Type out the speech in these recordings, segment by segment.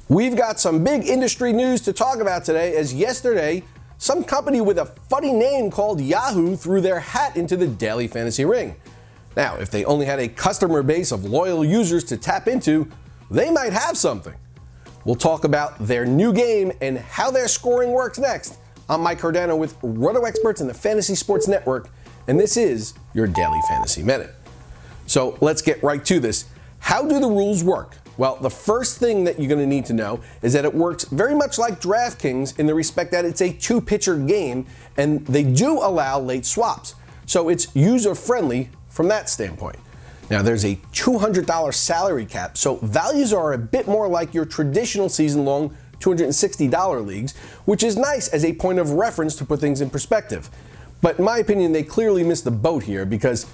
We've got some big industry news to talk about today, as yesterday, some company with a funny name called Yahoo threw their hat into the daily fantasy ring. Now, if they only had a customer base of loyal users to tap into, they might have something. We'll talk about their new game and how their scoring works next. I'm Mike Cardano with RotoExperts and the Fantasy Sports Network, and this is your Daily Fantasy Minute. So let's get right to this. How do the rules work? Well, the first thing that you're going to need to know is that it works very much like DraftKings in the respect that it's a two-pitcher game, and they do allow late swaps. So it's user-friendly from that standpoint. Now, there's a $200 salary cap, so values are a bit more like your traditional season-long $260 leagues, which is nice as a point of reference to put things in perspective. But in my opinion, they clearly missed the boat here, because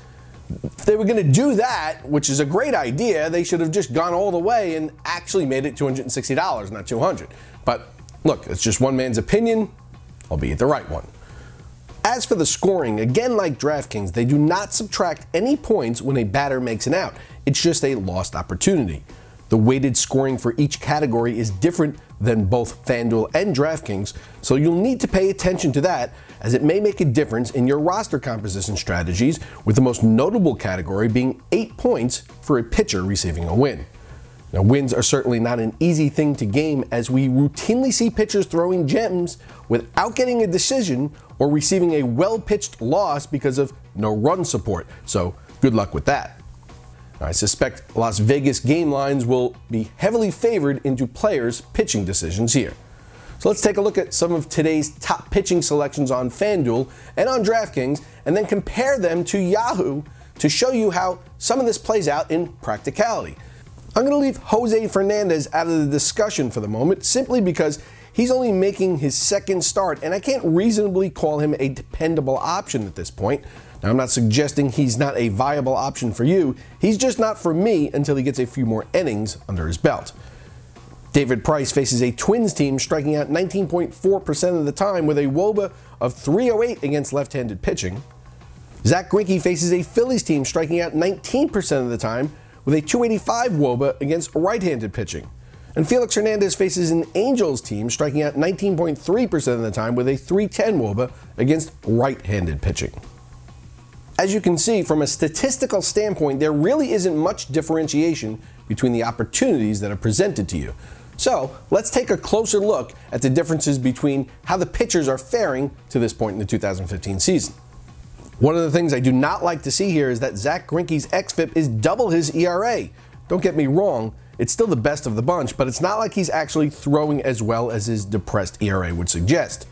if they were going to do that, which is a great idea, they should have just gone all the way and actually made it $260, not $200. But look, it's just one man's opinion, albeit the right one. As for the scoring, again like DraftKings, they do not subtract any points when a batter makes an out. It's just a lost opportunity. The weighted scoring for each category is different than both FanDuel and DraftKings, so you'll need to pay attention to that, as it may make a difference in your roster composition strategies, with the most notable category being 8 points for a pitcher receiving a win. Now, wins are certainly not an easy thing to game, as we routinely see pitchers throwing gems without getting a decision or receiving a well-pitched loss because of no run support, so good luck with that. I suspect Las Vegas game lines will be heavily favored into players' pitching decisions here. So let's take a look at some of today's top pitching selections on FanDuel and on DraftKings, and then compare them to Yahoo to show you how some of this plays out in practicality. I'm going to leave Jose Fernandez out of the discussion for the moment, simply because he's only making his second start, and I can't reasonably call him a dependable option at this point. Now, I'm not suggesting he's not a viable option for you. He's just not for me until he gets a few more innings under his belt. David Price faces a Twins team striking out 19.4% of the time with a WOBA of 308 against left-handed pitching. Zach Greinke faces a Phillies team striking out 19% of the time with a 285 WOBA against right-handed pitching. And Felix Hernandez faces an Angels team striking out 19.3% of the time with a 310 WOBA against right-handed pitching. As you can see, from a statistical standpoint, there really isn't much differentiation between the opportunities that are presented to you. So let's take a closer look at the differences between how the pitchers are faring to this point in the 2015 season. One of the things I do not like to see here is that Zach Greinke's xFIP is double his ERA. Don't get me wrong, it's still the best of the bunch, but it's not like he's actually throwing as well as his depressed ERA would suggest.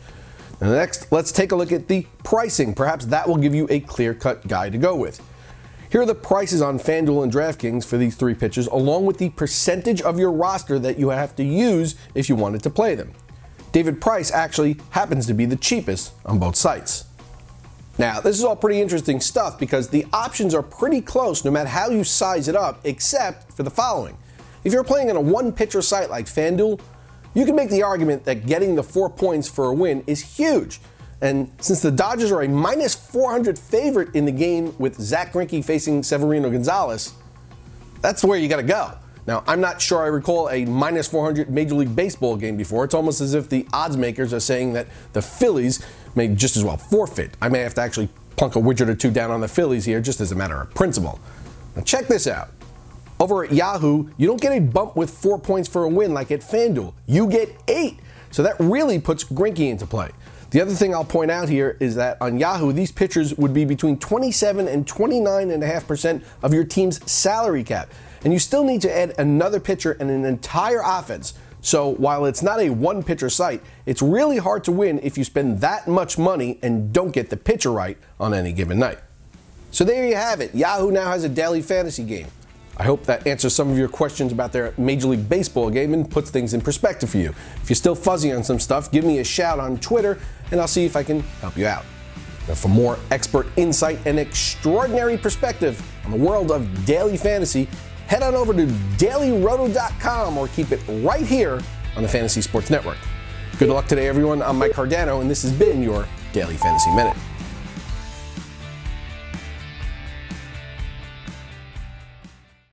And next, let's take a look at the pricing. Perhaps that will give you a clear-cut guide to go with. Here are the prices on FanDuel and DraftKings for these three pitchers, along with the percentage of your roster that you have to use if you wanted to play them. David Price actually happens to be the cheapest on both sites. Now, this is all pretty interesting stuff because the options are pretty close no matter how you size it up, except for the following. If you're playing on a one-pitcher site like FanDuel, you can make the argument that getting the 4 points for a win is huge. And since the Dodgers are a minus 400 favorite in the game with Zach Greinke facing Severino Gonzalez, that's where you got to go. Now, I'm not sure I recall a minus 400 Major League Baseball game before. It's almost as if the odds makers are saying that the Phillies may just as well forfeit. I may have to actually plunk a widget or two down on the Phillies here just as a matter of principle. Now, check this out. Over at Yahoo, you don't get a bump with 4 points for a win like at FanDuel. You get 8. So that really puts Greinke into play. The other thing I'll point out here is that on Yahoo, these pitchers would be between 27 and 29.5% of your team's salary cap. And you still need to add another pitcher and an entire offense. So while it's not a one-pitcher site, it's really hard to win if you spend that much money and don't get the pitcher right on any given night. So there you have it. Yahoo now has a daily fantasy game. I hope that answers some of your questions about their Major League Baseball game and puts things in perspective for you. If you're still fuzzy on some stuff, give me a shout on Twitter and I'll see if I can help you out. Now, for more expert insight and extraordinary perspective on the world of daily fantasy, head on over to dailyroto.com or keep it right here on the Fantasy Sports Network. Good luck today, everyone. I'm Mike Cardano, and this has been your Daily Fantasy Minute.